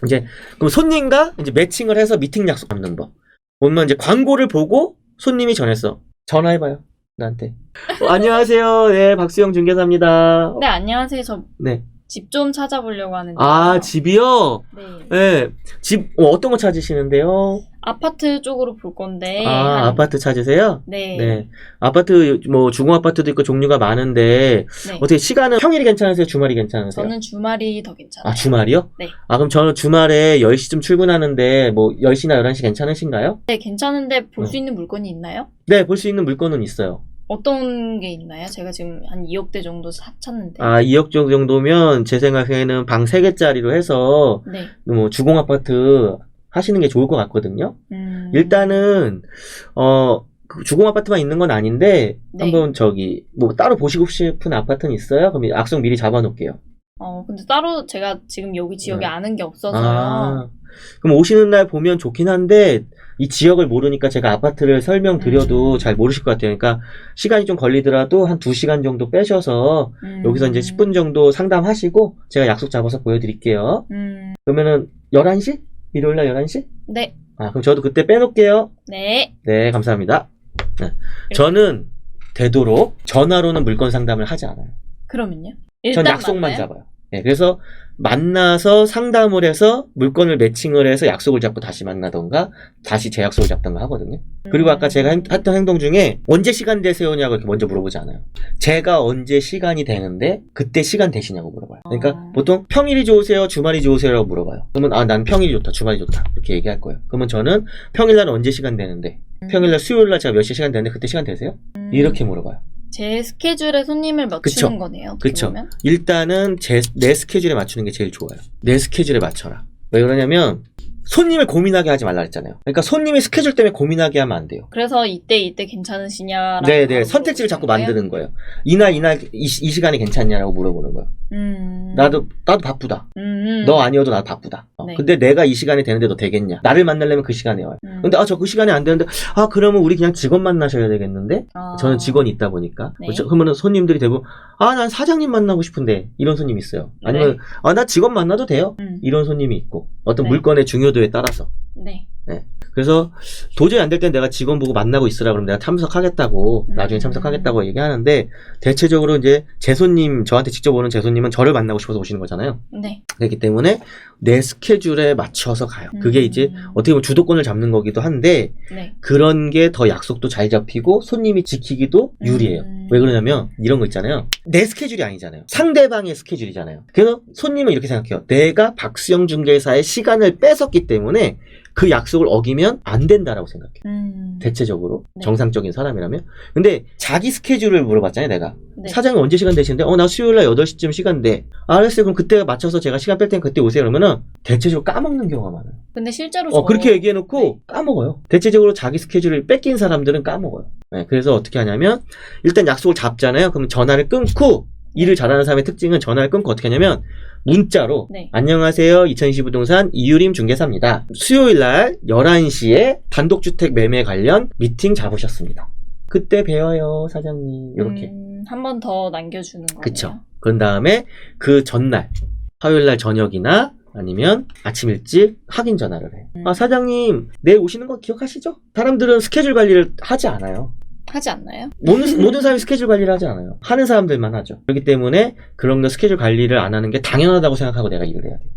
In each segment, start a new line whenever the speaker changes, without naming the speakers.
이제 그럼 손님과 이제 매칭을 해서 미팅 약속 잡는 법. 보면 이제 광고를 보고 손님이 전했어. 전화해봐요. 나한테. 안녕하세요. 네, 박수영 중개사입니다.
네, 안녕하세요. 저
네.
집 좀 찾아보려고 하는데.
아, 집이요?
네.
네. 집, 어떤 거 찾으시는데요?
아파트 쪽으로 볼 건데.
아, 아파트 찾으세요?
네.
네. 아파트, 뭐, 주공 아파트도 있고 종류가 많은데,
네.
어떻게 시간은 평일이 괜찮으세요? 주말이 괜찮으세요?
저는 주말이 더 괜찮아요.
아, 주말이요?
네.
아, 그럼 저는 주말에 10시쯤 출근하는데, 뭐, 10시나 11시 괜찮으신가요?
네, 괜찮은데 볼 수 있는 물건이 있나요?
네, 볼 수 있는 물건은 있어요.
어떤 게 있나요? 제가 지금 한 2억대 정도 찾는데.
아, 2억 정도면 제 생각에는 방 3개짜리로 해서,
네.
뭐, 주공 아파트 하시는 게 좋을 것 같거든요. 일단은, 그 주공 아파트만 있는 건 아닌데,
네.
한번 뭐, 따로 보시고 싶은 아파트는 있어요? 그럼 약속 미리 잡아놓을게요.
근데 따로 제가 지금 여기 지역에
네.
아는 게 없어서요.
아, 그럼 오시는 날 보면 좋긴 한데, 이 지역을 모르니까 제가 아파트를 설명드려도 잘 모르실 것 같아요. 그러니까 시간이 좀 걸리더라도 한 2시간 정도 빼셔서 여기서 이제 10분 정도 상담하시고 제가 약속 잡아서 보여드릴게요. 그러면은 11시? 일요일날 11시?
네.
아, 그럼 저도 그때 빼놓을게요.
네.
네, 감사합니다. 네. 저는 되도록 전화로는 물건 상담을 하지 않아요.
그러면요?
전
일단
약속만
만나요?
잡아요. 네, 그래서 만나서 상담을 해서 물건을 매칭을 해서 약속을 잡고 다시 만나던가 다시 재약속을 잡던가 하거든요. 그리고 아까 제가 했던 행동 중에 언제 시간 되세요냐고 이렇게 먼저 물어보지 않아요. 제가 언제 시간이 되는데 그때 시간 되시냐고 물어봐요. 그러니까 보통 평일이 좋으세요? 주말이 좋으세요?라고 물어봐요. 그러면 난 평일이 좋다, 주말이 좋다 이렇게 얘기할 거예요. 그러면 저는 평일날은 언제 시간 되는데 평일날 수요일날 제가 몇 시에 시간 되는데 그때 시간 되세요? 이렇게 물어봐요.
제 스케줄에 손님을 맞추는
그쵸.
거네요.
그쵸.
보면.
일단은 내 스케줄에 맞추는 게 제일 좋아요. 내 스케줄에 맞춰라. 왜 그러냐면 손님을 고민하게 하지 말라 했잖아요. 그러니까 손님의 스케줄 때문에 고민하게 하면 안 돼요.
그래서 이때 괜찮으시냐라고.
네네. 선택지를 자꾸 만드는 거예요. 이날 이 시간이 괜찮냐라고 물어보는 거예요. 나도 바쁘다. 너 아니어도 나도 바쁘다.
네.
근데 내가 이 시간에 되는데 너 되겠냐? 나를 만나려면 그 시간에 와요. 근데 저 그 시간에 안 되는데 그러면 우리 그냥 직원 만나셔야 되겠는데? 저는 직원이 있다 보니까.
네.
그렇죠? 그러면 손님들이 대부분 난 사장님 만나고 싶은데 이런 손님이 있어요. 아니면 나 직원 만나도 돼요. 이런 손님이 있고 어떤
네.
물건의 중요도에 따라서.
네.
네. 그래서 도저히 안 될 땐 내가 직원 보고 만나고 있으라 그러면 내가 참석하겠다고 나중에 참석하겠다고 얘기하는데 대체적으로 이제 제 손님 저한테 직접 오는 제 손님은 저를 만나고 싶어서 오시는 거잖아요.
네.
그렇기 때문에 내 스케줄에 맞춰서 가요. 그게 이제 어떻게 보면 주도권을 잡는 거기도 한데
네.
그런 게 더 약속도 잘 잡히고 손님이 지키기도 유리해요. 왜 그러냐면 이런 거 있잖아요. 내 스케줄이 아니잖아요. 상대방의 스케줄이잖아요. 그래서 손님은 이렇게 생각해요. 내가 박수영 중개사의 시간을 뺏었기 때문에 그 약속을 어기면 안 된다라고 생각해요. 대체적으로
네.
정상적인 사람이라면. 근데 자기 스케줄을 물어봤잖아요. 내가.
네.
사장님 언제 시간 되시는데 나 수요일날 8시쯤 시간 돼. 알았어요. 그럼 그때 맞춰서 제가 시간 뺄 테니까 그때 오세요. 그러면은 대체적으로 까먹는 경우가 많아요.
근데 실제로
그렇게 얘기해놓고 까먹어요. 대체적으로 자기 스케줄을 뺏긴 사람들은 까먹어요. 네, 그래서 어떻게 하냐면 일단 약속을 잡잖아요. 그럼 전화를 끊고 일을 잘하는 사람의 특징은 전화를 끊고 어떻게 하냐면 문자로
네.
안녕하세요. 2020부동산 이유림 중개사입니다. 수요일날 11시에 단독주택 매매 관련 미팅 잡으셨습니다. 그때 뵈어요 사장님. 이렇게.
한 번 더 남겨주는 거예요.
그쵸. 그런 다음에 그 전날 화요일날 저녁이나 아니면 아침 일찍 확인 전화를 해. 사장님 내일 오시는 거 기억하시죠? 사람들은 스케줄 관리를 하지 않아요.
하지 않나요?
모든 사람이 스케줄 관리를 하지 않아요. 하는 사람들만 하죠. 그렇기 때문에 그런 거 스케줄 관리를 안 하는 게 당연하다고 생각하고 내가 일을 해야 돼요.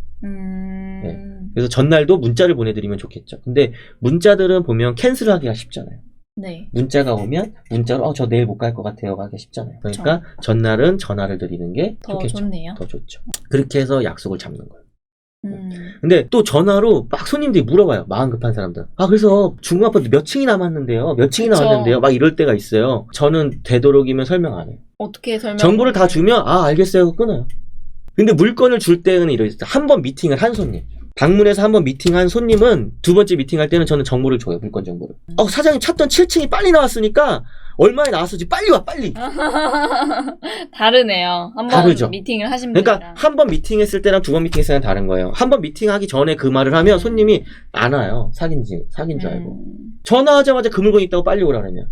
네. 그래서 전날도 문자를 보내드리면 좋겠죠. 근데 문자들은 보면 캔슬하기가 쉽잖아요.
네.
문자가 오면 문자로 저 내일 못 갈 것 같아요 하기 쉽잖아요. 그러니까 전날은 전화를 드리는 게
더
좋겠죠.
좋네요.
더 좋죠. 그렇게 해서 약속을 잡는 거예요. 근데 또 전화로 막 손님들이 물어봐요. 마음 급한 사람들. 그래서 중고 아파트 몇 층이 남았는데요. 몇 층이
그쵸.
남았는데요. 막 이럴 때가 있어요. 저는 되도록이면 설명 안 해요.
어떻게 설명?
정보를 다 주면 알겠어요 하고 끊어요. 근데 물건을 줄 때는 이러겠어요. 한 번 미팅을 한 손님. 방문해서 한번 미팅한 손님은 두 번째 미팅할 때는 저는 정보를 줘요. 물건 정보를. 사장님 찾던 7층이 빨리 나왔으니까 얼마에 나왔을지 빨리 와 빨리.
다르네요. 한 번
다르죠.
미팅을 하신
그러니까
분이랑.
한 번 미팅했을 때랑 두 번 미팅했을 때랑 다른 거예요. 한 번 미팅하기 전에 그 말을 하면 손님이 안 와요. 사귄 줄 알고. 전화하자마자 그 물건 있다고 빨리 오라 그러면.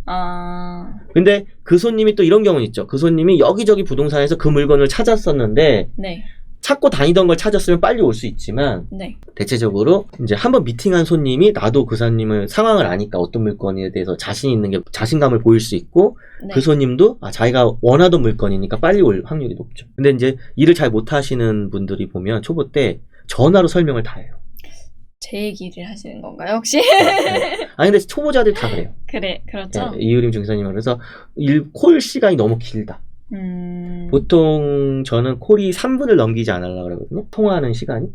근데 그 손님이 또 이런 경우는 있죠. 그 손님이 여기저기 부동산에서 그 물건을 찾았었는데
네.
찾고 다니던 걸 찾았으면 빨리 올 수 있지만
네.
대체적으로 이제 한번 미팅한 손님이 나도 그 손님을 상황을 아니까 어떤 물건에 대해서 자신 있는 게 자신감을 보일 수 있고
네.
그 손님도 자기가 원하던 물건이니까 빨리 올 확률이 높죠. 근데 이제 일을 잘 못하시는 분들이 보면 초보 때 전화로 설명을 다 해요.
제 얘기를 하시는 건가요, 혹시?
아니 근데 초보자들 다 그래요.
그래, 그렇죠.
네, 이유림 중사님은 그래서 콜 시간이 너무 길다. 보통 저는 콜이 3분을 넘기지 않으려고 그러거든요. 통화하는 시간이.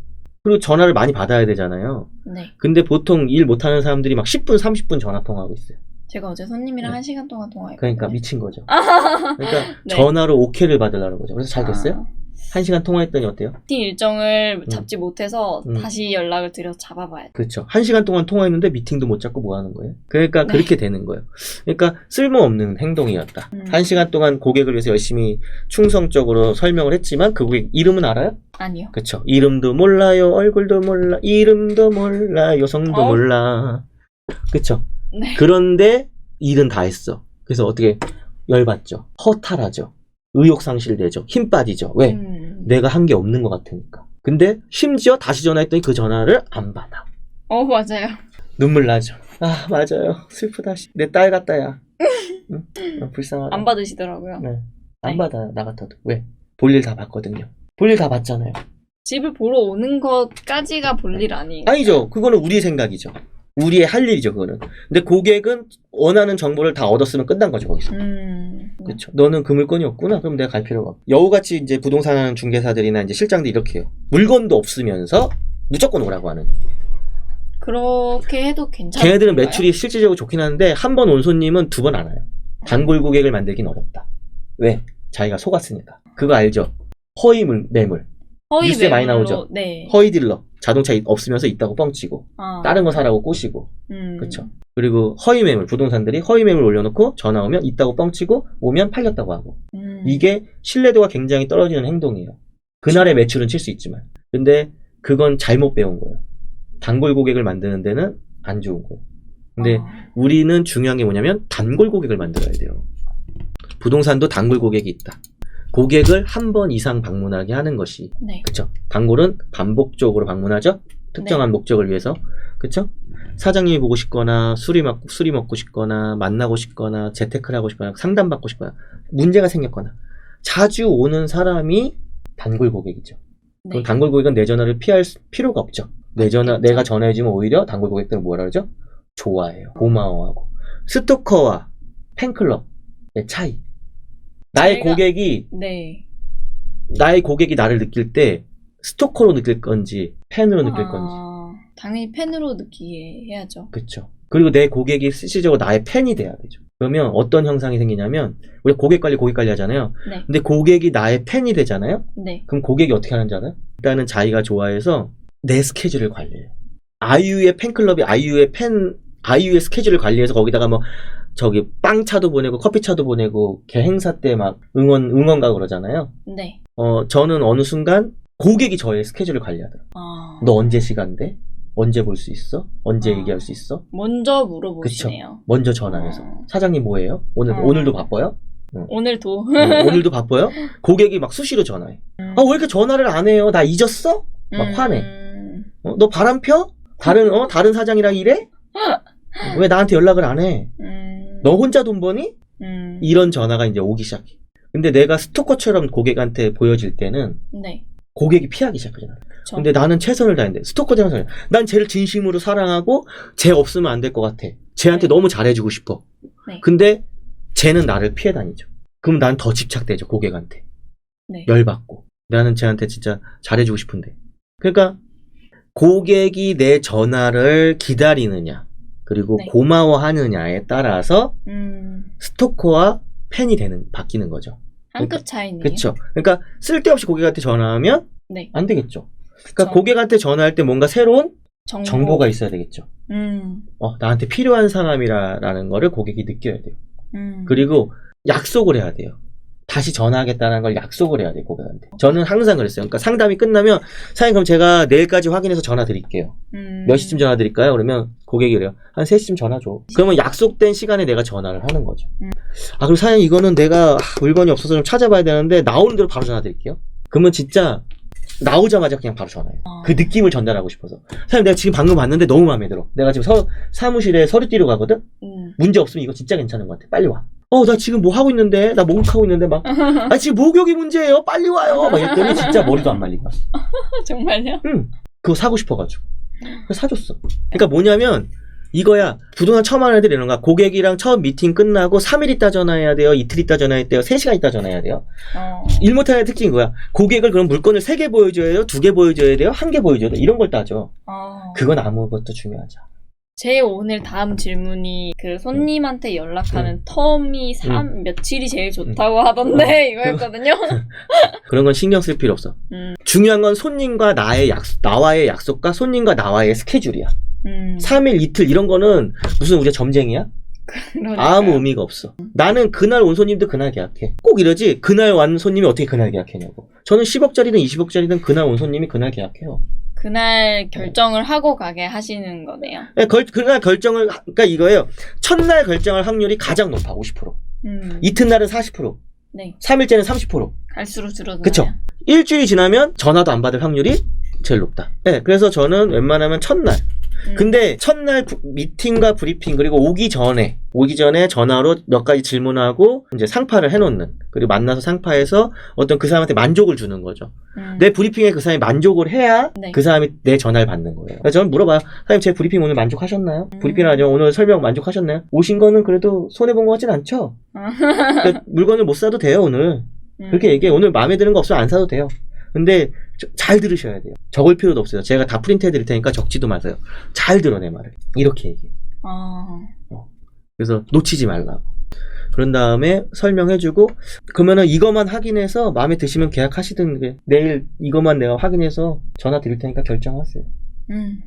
그리고 전화를 많이 받아야 되잖아요.
네.
근데 보통 일 못하는 사람들이 막 10분, 30분 전화 통화하고 있어요.
제가 어제 손님이랑
네.
1시간 동안 통화했거든요.
그러니까 미친 거죠. 그러니까
네.
전화로 오케이를 받으려는 거죠. 그래서 잘 됐어요? 1시간 통화했더니 어때요?
미팅 일정을 잡지 못해서
음.
다시 연락을 드려서 잡아봐야 돼.
그렇죠. 1시간 동안 통화했는데 미팅도 못 잡고 뭐 하는 거예요? 그러니까
네.
그렇게 되는 거예요. 그러니까 쓸모없는 행동이었다. 1시간 동안 고객을 위해서 열심히 충성적으로 설명을 했지만 그 고객 이름은 알아요?
아니요.
그렇죠. 이름도 몰라요. 얼굴도 몰라. 이름도 몰라. 여성도 몰라. 그렇죠.
네.
그런데 일은 다 했어. 그래서 어떻게 열받죠. 허탈하죠. 의욕상실되죠. 힘 빠지죠. 왜? 내가 한 게 없는 것 같으니까. 근데 심지어 다시 전화했더니 그 전화를 안 받아.
맞아요.
눈물 나죠. 아 맞아요. 슬프다. 내 딸 같다 야. 응? 불쌍하다.
안 받으시더라고요.
네. 안
네.
받아요. 나 같아도. 왜? 볼일 다 봤거든요. 볼일 다 봤잖아요.
집을 보러 오는 것까지가 볼 일 아니에요.
아니죠. 그거는 우리의 생각이죠. 우리의 할 일이죠. 그거는. 근데 고객은 원하는 정보를 다 얻었으면 끝난 거죠. 거기서. 그렇죠. 너는 그 물건이 없구나. 그럼 내가 갈 필요가 없고. 여우같이 이제 부동산 중개사들이나 이제 실장들이 이렇게 해요. 물건도 없으면서 무조건 오라고 하는.
그렇게 해도 괜찮아요.
걔네들은 매출이 실질적으로 좋긴 하는데 한 번 온 손님은 2번 안 와요. 단골 고객을 만들긴 어렵다. 왜? 자기가 속았으니까. 그거 알죠? 허위 매물. 뉴스에 많이 나오죠.
네.
허위 딜러. 자동차 없으면서 있다고 뻥치고 다른 거 사라고 꼬시고. 그렇죠. 그리고 허위 매물. 부동산들이 허위 매물 올려놓고 전화 오면 있다고 뻥치고 오면 팔렸다고 하고. 이게 신뢰도가 굉장히 떨어지는 행동이에요. 그날의 매출은 칠 수 있지만. 근데 그건 잘못 배운 거예요. 단골 고객을 만드는 데는 안 좋은 거예요. 근데 우리는 중요한 게 뭐냐면 단골 고객을 만들어야 돼요. 부동산도 단골 고객이 있다. 고객을 한 번 이상 방문하게 하는 것이.
네.
그쵸? 단골은 반복적으로 방문하죠? 특정한 목적을 위해서. 그쵸? 사장님이 보고 싶거나 술이 먹고 싶거나 만나고 싶거나 재테크를 하고 싶거나 상담받고 싶거나 문제가 생겼거나 자주 오는 사람이 단골 고객이죠.
네.
그럼 단골 고객은 내 전화를 피할 필요가 없죠. 내가 전화해주면 오히려 단골 고객들은 뭐라 그러죠? 좋아해요. 고마워하고. 스토커와 팬클럽의 차이. 나의 고객이 나를 느낄 때 스토커로 느낄 건지 팬으로 느낄 건지.
당연히 팬으로 느끼게 해야죠.
그렇죠. 그리고 내 고객이 실질적으로 나의 팬이 돼야 되죠. 그러면 어떤 현상이 생기냐면 우리 고객 관리 하잖아요.
네.
근데 고객이 나의 팬이 되잖아요.
네.
그럼 고객이 어떻게 하는지 알아요? 일단은 자기가 좋아해서 내 스케줄을 관리해요. 아이유의 팬클럽이 아이유의 스케줄을 관리해서 거기다가 뭐 저기 빵차도 보내고 커피차도 보내고 걔 행사 때 막 응원가 그러잖아요.
네.
저는 어느 순간 고객이 저의 스케줄을 관리하더라고요. 너 언제 시간 돼? 언제 볼 수 있어? 언제 얘기할 수 있어?
먼저 물어보시네요.
그쵸? 먼저 전화해서 사장님 뭐해요? 오늘도 바빠요?
오늘도
오늘도 바빠요? 고객이 막 수시로 전화해. 왜 이렇게 전화를 안 해요? 나 잊었어? 막 화내. 너 바람 펴? 다른 사장이랑 일해? 왜 나한테 연락을 안 해? 너 혼자 돈 버니? 이런 전화가 이제 오기 시작해. 근데 내가 스토커처럼 고객한테 보여질 때는
네.
고객이 피하기 시작하잖아. 근데 나는 최선을 다했는데 스토커처럼 사랑해. 난 쟤를 진심으로 사랑하고 쟤 없으면 안 될 것 같아. 쟤한테 너무 잘해주고 싶어.
네.
근데 쟤는 나를 피해 다니죠. 그럼 난 더 집착되죠. 고객한테.
네.
열받고. 나는 쟤한테 진짜 잘해주고 싶은데. 그러니까 고객이 내 전화를 기다리느냐 그리고 고마워하느냐에 따라서 스토커와 팬이 바뀌는 거죠.
한 끗 차이네요.
그렇죠. 그러니까 쓸데없이 고객한테 전화하면 안 되겠죠. 그러니까 고객한테 전화할 때 뭔가 새로운 정보가 있어야 되겠죠. 나한테 필요한 사람이라는 거를 고객이 느껴야 돼요. 그리고 약속을 해야 돼요. 다시 전화하겠다는 걸 약속을 해야 돼요, 고객한테. 저는 항상 그랬어요. 그러니까 상담이 끝나면 사장님 그럼 제가 내일까지 확인해서 전화 드릴게요. 몇 시쯤 전화 드릴까요? 그러면 고객이 그래요. 한 3시쯤 전화 줘. 그러면 약속된 시간에 내가 전화를 하는 거죠. 그럼 사장님 이거는 내가 물건이 없어서 좀 찾아봐야 되는데 나오는 대로 바로 전화 드릴게요. 그러면 진짜 나오자마자 그냥 바로 전화해요.
아.
그 느낌을 전달하고 싶어서. 사장님 내가 지금 방금 봤는데 너무 마음에 들어. 내가 지금 사무실에 서류 띄러 가거든? 문제 없으면 이거 진짜 괜찮은 것 같아. 빨리 와. 나 지금 뭐 하고 있는데? 나 목욕하고 있는데 막. 지금 목욕이 문제예요. 빨리 와요. 막 이랬더니 진짜 머리도 안 말리고 왔어.
정말요?
응. 그거 사고 싶어가지고. 그래서 사줬어. 그러니까 뭐냐면 이거야. 부동산 처음 하는 애들이 이런 거야. 고객이랑 처음 미팅 끝나고 3일 있다 전화해야 돼요. 이틀 있다 전화해야 돼요. 3시간 있다 전화해야 돼요. 일 못하는 특징인 거야. 고객을 그럼 물건을 3개 보여줘야 돼요? 2개 보여줘야 돼요? 1개 보여줘야 돼요? 이런 걸 따져. 그건 아무것도 중요하지 않아.
제 오늘 다음 질문이 그 손님한테 연락하는 텀이 며칠이 제일 좋다고 하던데 이거였거든요.
그런 건 신경 쓸 필요 없어. 중요한 건 손님과 나와의 약속과 손님과 나와의 스케줄이야. 3일, 이틀 이런 거는 무슨 우리가 점쟁이야?
그러니까요.
아무 의미가 없어. 나는 그날 온 손님도 그날 계약해. 꼭 이러지. 그날 왔는 손님이 어떻게 그날 계약했냐고. 저는 10억짜리든 20억짜리든 그날 온 손님이 그날 계약해요.
그날 결정을 하고 가게 하시는 거네요.
네, 그날 결정을, 그러니까 이거예요. 첫날 결정할 확률이 가장 높아, 50%. 이튿날은 40%.
네.
3일째는 30%.
갈수록 줄어드나요?
그쵸. 일주일이 지나면 전화도 안 받을 확률이 제일 높다. 네, 그래서 저는 웬만하면 첫날. 근데 첫날 미팅과 브리핑 그리고 오기 전에 전화로 몇 가지 질문하고 이제 상파를 해놓는, 그리고 만나서 상파해서 어떤 그 사람한테 만족을 주는 거죠. 내 브리핑에 그 사람이 만족을 해야
네.
그 사람이 내 전화를 받는 거예요. 그래서 저는 물어봐요. 사장님 제 브리핑 오늘 만족하셨나요? 브리핑을 하죠. 오늘 설명 만족하셨나요? 오신 거는 그래도 손해본 것 같진 않죠? 그러니까 물건을 못 사도 돼요 오늘. 그렇게 얘기해. 오늘 마음에 드는 거 없으면 안 사도 돼요. 근데 잘 들으셔야 돼요. 적을 필요도 없어요. 제가 다 프린트 해드릴 테니까 적지도 마세요. 잘 들어 내 말을. 이렇게 얘기해. 그래서 놓치지 말라고. 그런 다음에 설명해주고, 그러면은 이것만 확인해서 마음에 드시면 계약하시든, 내일 이것만 내가 확인해서 전화 드릴 테니까 결정하세요.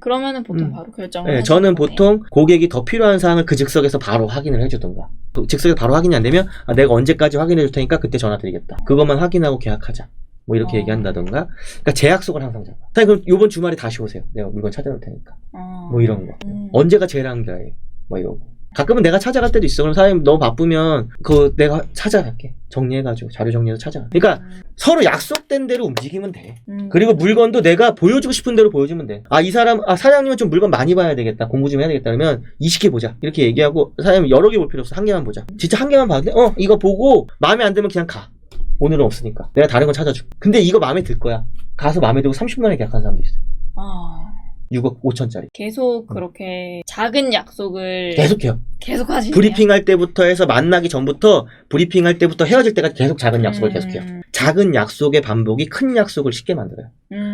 그러면은 보통 바로 결정을
네,
하시는
저는
거네요.
보통 고객이 더 필요한 사항을 그 즉석에서 바로 확인을 해주던가. 즉석에서 바로 확인이 안 되면 내가 언제까지 확인해 줄 테니까 그때 전화 드리겠다. 그것만 확인하고 계약하자. 뭐 이렇게 얘기한다던가. 그러니까 제 약속을 항상 잡아. 사장님 그럼 요번 주말에 다시 오세요. 내가 물건 찾아올 테니까. 뭐 이런 거. 언제가 제일 한가해. 뭐 이러고. 가끔은 내가 찾아갈 때도 있어. 그럼 사장님 너무 바쁘면 내가 찾아갈게. 정리해가지고 자료 정리해서 찾아가. 그러니까 서로 약속된 대로 움직이면 돼. 그리고 물건도 내가 보여주고 싶은 대로 보여주면 돼. 이 사람, 사장님은 좀 물건 많이 봐야 되겠다. 공부 좀 해야 되겠다. 그러면 20개 보자. 이렇게 얘기하고, 사장님 여러 개 볼 필요 없어. 한 개만 보자. 진짜 한 개만 봐도 돼? 이거 보고 마음에 안 들면 그냥 가. 오늘은 없으니까. 내가 다른 건 찾아줄게. 근데 이거 마음에 들 거야. 가서 마음에 들고 30분 만에 계약한 사람도 있어요. 6억 5천짜리.
계속 그렇게 작은 약속을
계속해요.
계속 하시네요.
브리핑할 때부터 해서 만나기 전부터 브리핑할 때부터 헤어질 때까지 계속 작은 약속을 계속해요. 작은 약속의 반복이 큰 약속을 쉽게 만들어요.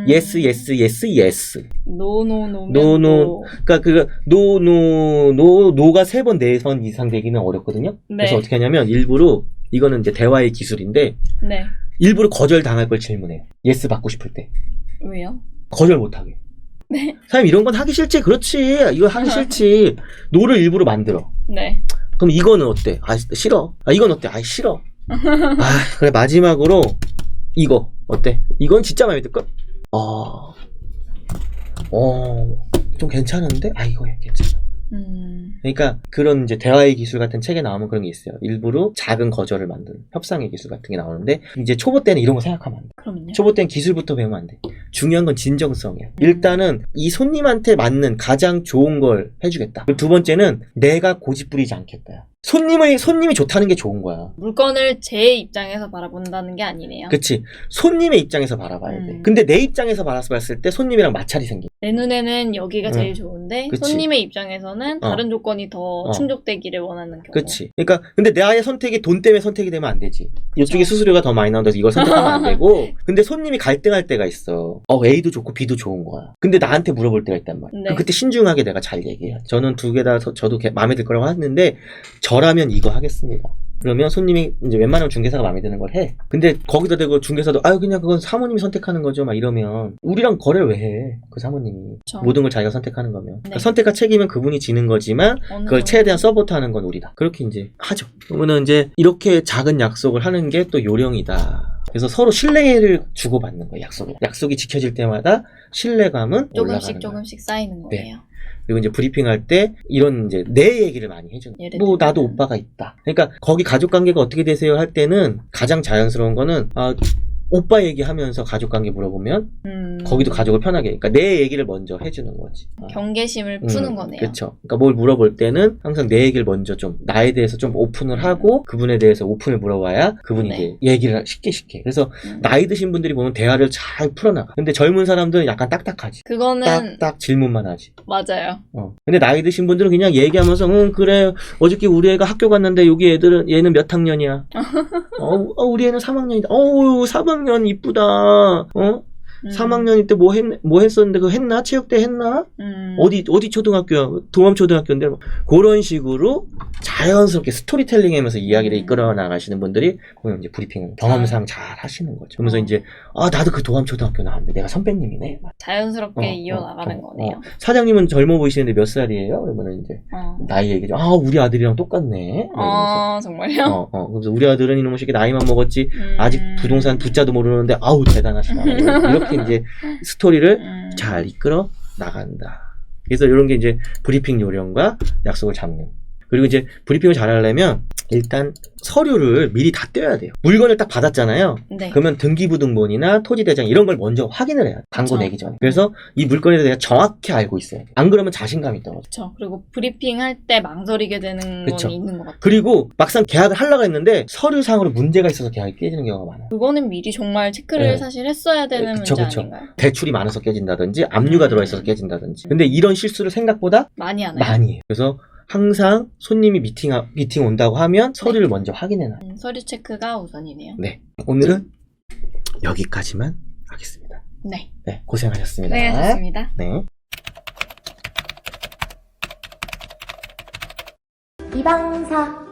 yes, yes, yes, yes.
노노노.
그러니까 노가 3번, 4번 이상 되기는 어렵거든요.
네.
그래서 어떻게 하냐면 일부러, 이거는 이제 대화의 기술인데,
네.
일부러 거절 당할 걸 질문해요. yes 받고 싶을 때.
왜요?
거절 못하게.
네.
사장님 이런 건 하기 싫지. 그렇지. 이거 하기 싫지. 노를 일부러 만들어.
네.
그럼 이거는 어때? 싫어. 이건 어때? 싫어. 그래 마지막으로 이거 어때? 이건 진짜 마음에 들걸? 좀 괜찮은데? 이거 괜찮아. 그러니까 그런 이제 대화의 기술 같은 책에 나오면 그런 게 있어요. 일부러 작은 거절을 만드는 협상의 기술 같은 게 나오는데, 이제 초보 때는 이런 거 생각하면 안 돼.
그럼요.
초보 때는 기술부터 배우면 안 돼. 중요한 건 진정성이야. 일단은 이 손님한테 맞는 가장 좋은 걸 해주겠다. 그리고 두 번째는 내가 고집 부리지 않겠다. 손님이 좋다는 게 좋은 거야.
물건을 제 입장에서 바라본다는 게 아니네요.
그치. 손님의 입장에서 바라봐야 돼. 근데 내 입장에서 바라봤을 때 손님이랑 마찰이 생겨.
내 눈에는 여기가 제일 좋은데,
그치.
손님의 입장에서는 다른 조건이 더 충족되기를 원하는 경우.
그치. 그러니까 근데 나의 선택이 돈 때문에 선택이 되면 안 되지. 이쪽에 수수료가 더 많이 나온다고 해서 이걸 선택하면 안 되고. 근데 손님이 갈등할 때가 있어. A도 좋고 B도 좋은 거야. 근데 나한테 물어볼 때가 있단 말이야.
네.
그때 신중하게 내가 잘 얘기해야 돼. 저는 두 개 다 저도 마음에 들 거라고 하는데, 저라면 이거 하겠습니다. 그러면 손님이 이제 웬만하면 중개사가 마음에 드는 걸 해. 근데 거기다 대고 중개사도 그냥 그건 사모님이 선택하는 거죠. 막 이러면 우리랑 거래를 왜 해? 그 사모님이.
그쵸.
모든 걸 자기가 선택하는 거면.
네.
그러니까 선택과 책임은 그분이 지는 거지만 그걸 최대한 서포트하는 건 우리다. 그렇게 이제 하죠. 그러면은 이제 이렇게 작은 약속을 하는 게 또 요령이다. 그래서 서로 신뢰를 주고받는 거예요. 약속이 지켜질 때마다 신뢰감은 올라가는
조금씩 쌓이는 거예요.
네. 그리고 이제 브리핑할 때 이런 이제 내 얘기를 많이 해주는 거예요.
예를 들면?
나도 오빠가 있다. 그러니까 거기 가족 관계가 어떻게 되세요 할 때는 가장 자연스러운 거는 오빠 얘기하면서 가족 관계 물어보면 거기도 가족을 편하게, 그러니까 내 얘기를 먼저 해주는 거지.
경계심을 푸는 거네요.
그렇죠. 그러니까 뭘 물어볼 때는 항상 내 얘기를 먼저 좀 나에 대해서 좀 오픈을 하고 그분에 대해서 오픈을 물어봐야 그분이
네.
이제 얘기를 쉽게. 그래서 나이 드신 분들이 보면 대화를 잘 풀어나가. 근데 젊은 사람들은 약간 딱딱하지.
그거는
딱 질문만 하지.
맞아요.
근데 나이 드신 분들은 그냥 얘기하면서 그래 어저께 우리 애가 학교 갔는데 여기 얘는 몇 학년이야. 우리 애는 3학년이다. 3학년 이쁘다. 3학년일 때 뭐 했었는데 그거 했나? 체육대 했나? 어디 초등학교야? 동암초등학교인데 뭐. 그런 식으로 자연스럽게 스토리텔링 하면서 이야기를 이끌어 나가시는 분들이 보면 이제 브리핑을 경험상 잘 하시는 거죠. 그러면서 이제 나도 그 동암초등학교 나왔는데 내가 선배님이네.
자연스럽게 이어나가는 거네요.
사장님은 젊어 보이시는데 몇 살이에요? 그러면 이제 나이 얘기죠. 우리 아들이랑 똑같네.
정말요?
그래서 우리 아들은 이놈의 새끼 나이만 먹었지 아직 부동산 부자도 모르는데 아우 대단하시다. 이렇게 이제 스토리를 잘 이끌어 나간다. 그래서 이런 게 이제 브리핑 요령과 약속을 잡는. 그리고 이제 브리핑을 잘 하려면 일단 서류를 미리 다 떼야 돼요. 물건을 딱 받았잖아요.
네.
그러면 등기부등본이나 토지대장 이런 걸 먼저 확인을 해야 돼. 광고
그쵸.
내기 전에. 그래서 이 물건에 대해 정확히 알고 있어야 돼. 안 그러면 자신감이 떨어져.
그렇죠. 그리고 브리핑 할 때 망설이게 되는
그쵸.
건 있는 것 같아요.
그리고 막상 계약을 하려고 했는데 서류상으로 문제가 있어서 계약이 깨지는 경우가 많아요.
그거는 미리 정말 체크를
네.
사실 했어야 되는
그쵸.
문제 아닌가요?
대출이 많아서 깨진다든지 압류가 들어가 있어서 깨진다든지. 근데 이런 실수를 생각보다
많이 하나요?
많이 해요. 그래서 항상 손님이 미팅 온다고 하면 서류를 먼저 확인해놔요.
서류 체크가 우선이네요.
네. 오늘은 여기까지만 하겠습니다.
네.
네, 고생하셨습니다.
네, 좋습니다.
네.
이방사